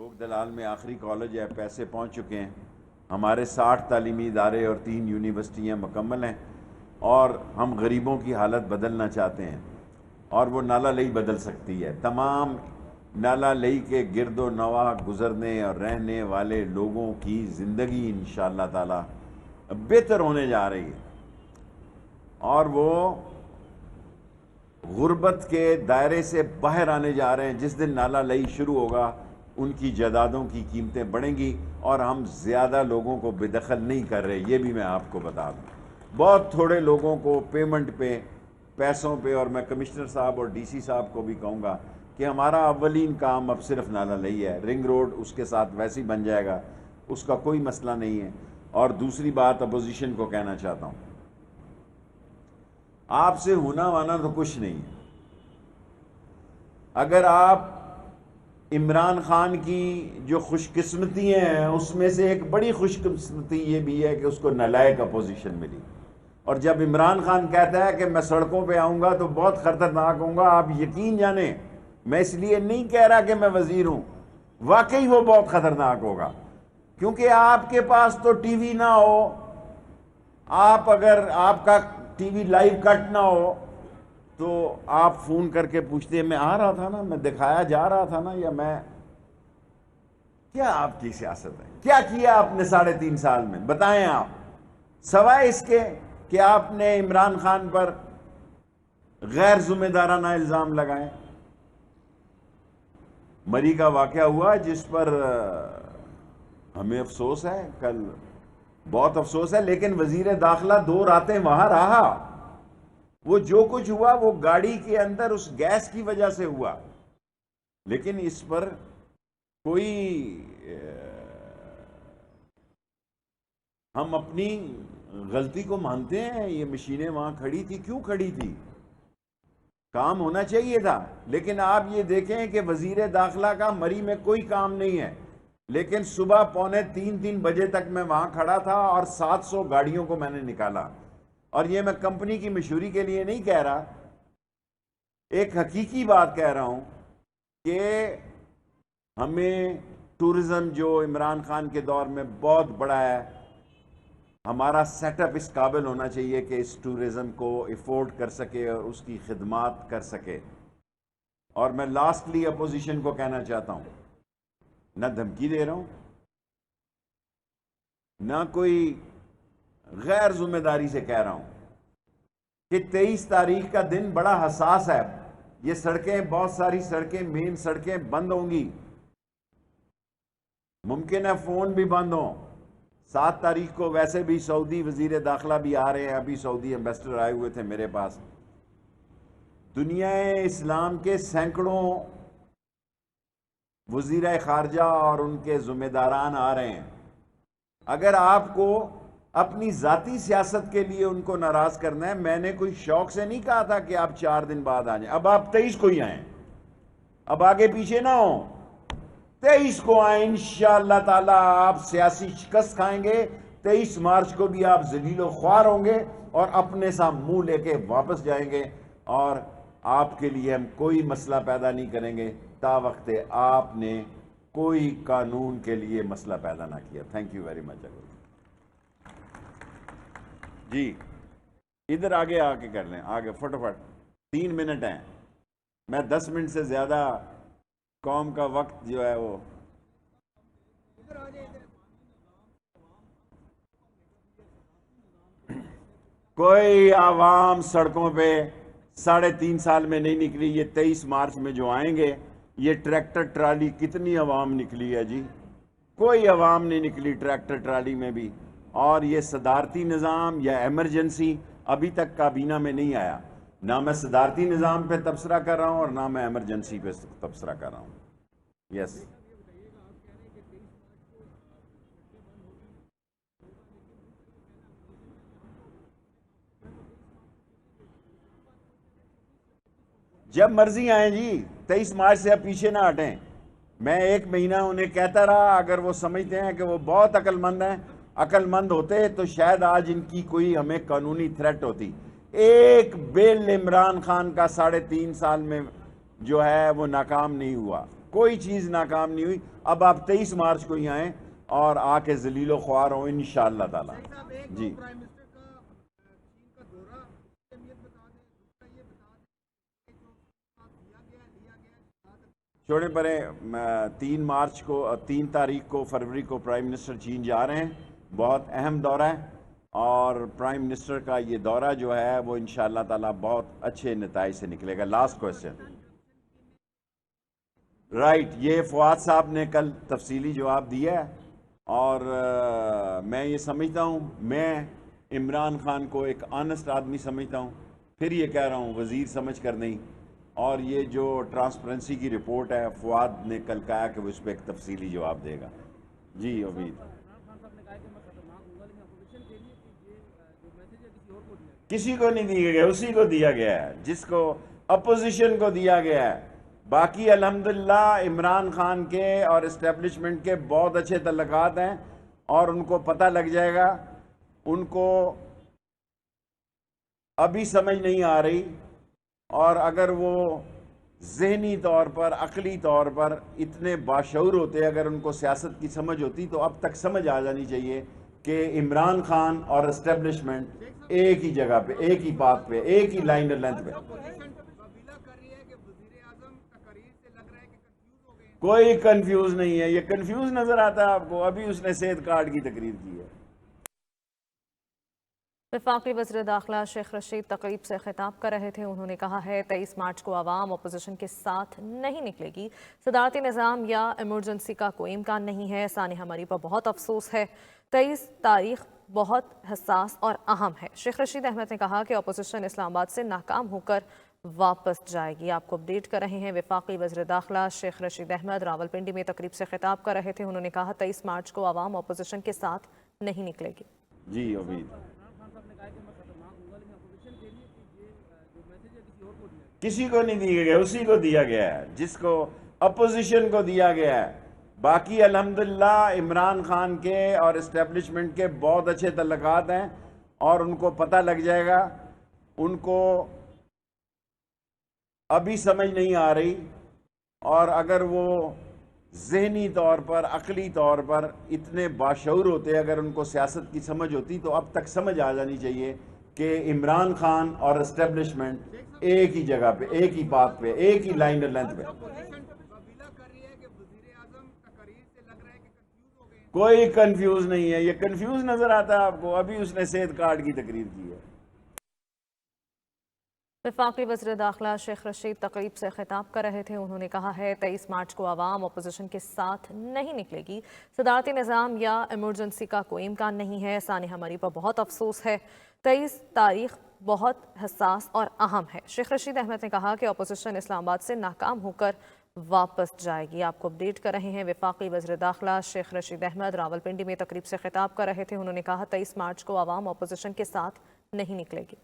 لوگ دلال میں آخری کالج ہے، پیسے پہنچ چکے ہیں، ہمارے 60 تعلیمی ادارے اور 3 یونیورسٹیاں مکمل ہیں، اور ہم غریبوں کی حالت بدلنا چاہتے ہیں، اور وہ نالہ لئی بدل سکتی ہے۔ تمام نالہ لئی کے گرد و نواح گزرنے اور رہنے والے لوگوں کی زندگی انشاءاللہ تعالی بہتر ہونے جا رہی ہے، اور وہ غربت کے دائرے سے باہر آنے جا رہے ہیں۔ جس دن نالہ لئی شروع ہوگا ان کی جائیدادوں کی قیمتیں بڑھیں گی، اور ہم زیادہ لوگوں کو بے دخل نہیں کر رہے، یہ بھی میں آپ کو بتا دوں۔ بہت تھوڑے لوگوں کو پیمنٹ پہ، پیسوں پہ، اور میں کمشنر صاحب اور ڈی سی صاحب کو بھی کہوں گا کہ ہمارا اولین کام اب صرف نالہ لئی ہے، رنگ روڈ اس کے ساتھ ویسے ہی بن جائے گا، اس کا کوئی مسئلہ نہیں ہے۔ اور دوسری بات اپوزیشن کو کہنا چاہتا ہوں، آپ سے ہونا وانا تو کچھ نہیں ہے۔ اگر آپ عمران خان کی جو خوش قسمتی ہیں، اس میں سے ایک بڑی خوش قسمتی یہ بھی ہے کہ اس کو نالائق اپوزیشن ملی، اور جب عمران خان کہتا ہے کہ میں سڑکوں پہ آؤں گا تو بہت خطرناک ہوں گا، آپ یقین جانیں، میں اس لیے نہیں کہہ رہا کہ میں وزیر ہوں، واقعی وہ بہت خطرناک ہوگا، کیونکہ آپ کے پاس تو ٹی وی نہ ہو، اگر آپ کا ٹی وی لائیو کٹ نہ ہو تو آپ فون کر کے پوچھتے ہیں میں آ رہا تھا نا، میں دکھایا جا رہا تھا نا، یا میں کیا آپ کی سیاست ہے؟ کیا کیا آپ نے 3.5 سال میں؟ بتائیں آپ، سوائے اس کے کہ آپ نے عمران خان پر غیر ذمہ دارانہ الزام لگائے۔ مری کا واقعہ ہوا جس پر ہمیں افسوس ہے، کل بہت افسوس ہے، لیکن وزیر داخلہ 2 راتیں وہاں رہا۔ وہ جو کچھ ہوا وہ گاڑی کے اندر اس گیس کی وجہ سے ہوا، لیکن اس پر کوئی ہم اپنی غلطی کو مانتے ہیں۔ یہ مشینیں وہاں کھڑی تھی، کیوں کھڑی تھی؟ کام ہونا چاہیے تھا۔ لیکن آپ یہ دیکھیں کہ وزیر داخلہ کا مری میں کوئی کام نہیں ہے، لیکن صبح 2:45-3 بجے تک میں وہاں کھڑا تھا، اور 700 گاڑیوں کو میں نے نکالا۔ اور یہ میں کمپنی کی مشہوری کے لیے نہیں کہہ رہا، ایک حقیقی بات کہہ رہا ہوں کہ ہمیں ٹورزم جو عمران خان کے دور میں بہت بڑا ہے، ہمارا سیٹ اپ اس قابل ہونا چاہیے کہ اس ٹورزم کو افورڈ کر سکے اور اس کی خدمات کر سکے۔ اور میں لاسٹلی اپوزیشن کو کہنا چاہتا ہوں، نہ دھمکی دے رہا ہوں، نہ کوئی غیر ذمہ داری سے کہہ رہا ہوں کہ 23 تاریخ کا دن بڑا حساس ہے۔ یہ سڑکیں، بہت ساری سڑکیں، مین سڑکیں بند ہوں گی، ممکن ہے فون بھی بند ہوں۔ 7 تاریخ کو ویسے بھی سعودی وزیر داخلہ بھی آ رہے ہیں، ابھی سعودی ایمبیسڈر آئے ہوئے تھے میرے پاس۔ دنیا اسلام کے سینکڑوں وزیر خارجہ اور ان کے ذمہ داران آ رہے ہیں۔ اگر آپ کو اپنی ذاتی سیاست کے لیے ان کو ناراض کرنا ہے، میں نے کوئی شوق سے نہیں کہا تھا کہ آپ 4 دن بعد آ جائیں۔ اب آپ 23 کو ہی آئیں، اب آگے پیچھے نہ ہوں، 23 کو آئیں، انشاءاللہ تعالی آپ سیاسی شکست کھائیں گے۔ 23 مارچ کو بھی آپ ذلیل و خوار ہوں گے، اور اپنے ساتھ منہ لے کے واپس جائیں گے، اور آپ کے لیے ہم کوئی مسئلہ پیدا نہیں کریں گے تا وقت آپ نے کوئی قانون کے لیے مسئلہ پیدا نہ کیا۔ Thank you very much. جی ادھر آگے آ کے کر لیں، آگے فٹافٹ، 3 منٹ ہیں، میں 10 منٹ سے زیادہ قوم کا وقت جو ہے وہ کوئی عوام سڑکوں پہ 3.5 سال میں نہیں نکلی۔ یہ 23 مارچ میں جو آئیں گے، یہ ٹریکٹر ٹرالی، کتنی عوام نکلی ہے جی؟ کوئی عوام نہیں نکلی ٹریکٹر ٹرالی میں بھی۔ اور یہ صدارتی نظام یا ایمرجنسی ابھی تک کابینہ میں نہیں آیا۔ نہ میں صدارتی نظام پہ تبصرہ کر رہا ہوں، اور نہ میں ایمرجنسی پہ تبصرہ کر رہا ہوں۔ یس جب مرضی آئیں جی، 23 مارچ سے اب پیچھے نہ ہٹیں۔ میں 1 مہینہ انہیں کہتا رہا، اگر وہ سمجھتے ہیں کہ وہ بہت عقل مند ہیں، عقل مند ہوتے تو شاید آج ان کی کوئی ہمیں قانونی تھریٹ ہوتی۔ ایک بل عمران خان کا 3.5 سال میں جو ہے وہ ناکام نہیں ہوا۔ کوئی چیز ناکام نہیں ہوئی. اب آپ 23 مارچ کو ہی آئیں اور آ کے ذلیل و خوار ہوں انشاءاللہ تعالی. جی چھوڑیں پرے. 3 تاریخ کو فروری کو پرائم منسٹر چین جا رہے ہیں. بہت اہم دورہ ہے اور پرائم منسٹر کا یہ دورہ جو ہے وہ انشاءاللہ تعالی بہت اچھے نتائج سے نکلے گا. Last question. رائٹ. یہ فواد صاحب نے کل تفصیلی جواب دیا ہے اور میں یہ سمجھتا ہوں، میں عمران خان کو ایک آنسٹ آدمی سمجھتا ہوں. پھر یہ کہہ رہا ہوں وزیر سمجھ کر نہیں. اور یہ جو ٹرانسپیرنسی کی رپورٹ ہے فواد نے کل کہا کہ وہ اس پہ ایک تفصیلی جواب دے گا. جی امید. کسی کو نہیں دیا گیا، اسی کو دیا گیا ہے جس کو اپوزیشن کو دیا گیا ہے. باقی الحمدللہ عمران خان کے اور اسٹیبلشمنٹ کے بہت اچھے تعلقات ہیں اور ان کو پتہ لگ جائے گا. ان کو ابھی سمجھ نہیں آ رہی، اور اگر وہ ذہنی طور پر عقلی طور پر اتنے باشعور ہوتے، اگر ان کو سیاست کی سمجھ ہوتی تو اب تک سمجھ آ جانی چاہیے کہ عمران خان اور اسٹیبلشمنٹ ایک ہی جگہ پہ، ایک ہی بات پہ، ایک ہی لائن لینتھ پہ. کوئی کنفیوز نہیں ہے. یہ کنفیوز نظر آتا ہے آپ کو؟ ابھی اس نے صحت کارڈ کی تقریر کی ہے. وفاقی وزیر داخلہ شیخ رشید تقریب سے خطاب کر رہے تھے. انہوں نے کہا ہے 23 مارچ کو عوام اپوزیشن کے ساتھ نہیں نکلے گی. صدارتی نظام یا ایمرجنسی کا کوئی امکان نہیں ہے. سانحہ مری پر بہت افسوس ہے. 23 تاریخ بہت حساس اور اہم ہے. شیخ رشید احمد نے کہا کہ اپوزیشن اسلام آباد سے ناکام ہو کر واپس جائے گی. آپ کو اپڈیٹ کر رہے ہیں. وفاقی وزیر داخلہ شیخ رشید احمد راولپنڈی میں تقریب سے خطاب کر رہے تھے. انہوں نے کہا 23 مارچ کو عوام اپوزیشن کے ساتھ نہیں نکلے گی. جی امید. کسی کو نہیں دیا گیا، اسی کو دیا گیا ہے جس کو اپوزیشن کو دیا گیا ہے. باقی الحمدللہ عمران خان کے اور اسٹیبلشمنٹ کے بہت اچھے تعلقات ہیں اور ان کو پتہ لگ جائے گا. ان کو ابھی سمجھ نہیں آ رہی، اور اگر وہ ذہنی طور پر عقلی طور پر اتنے باشعور ہوتے، اگر ان کو سیاست کی سمجھ ہوتی تو اب تک سمجھ آ جانی چاہیے کہ عمران خان اور اسٹیبلشمنٹ ایک ہی جگہ پہ، ایک ہی بات پہ، ایک ہی لائن لینتھ پہ. کوئی کنفیوز نہیں ہے. یہ کنفیوز نظر آتا ہے آپ کو؟ ابھی اس نے صحت کارڈ کی تقریر کی ہے. وفاقی وزیر داخلہ شیخ رشید تقریب سے خطاب کر رہے تھے. انہوں نے کہا ہے 23 مارچ کو عوام اپوزیشن کے ساتھ نہیں نکلے گی. صدارتی نظام یا ایمرجنسی کا کوئی امکان نہیں ہے. سانحہ مری پر بہت افسوس ہے. 23 تاریخ بہت حساس اور اہم ہے. شیخ رشید احمد نے کہا کہ اپوزیشن اسلام آباد سے ناکام ہو کر واپس جائے گی. آپ کو اپڈیٹ کر رہے ہیں. وفاقی وزیر داخلہ شیخ رشید احمد راولپنڈی میں تقریب سے خطاب کر رہے تھے. انہوں نے کہا 23 مارچ کو عوام اپوزیشن کے ساتھ نہیں نکلے گی.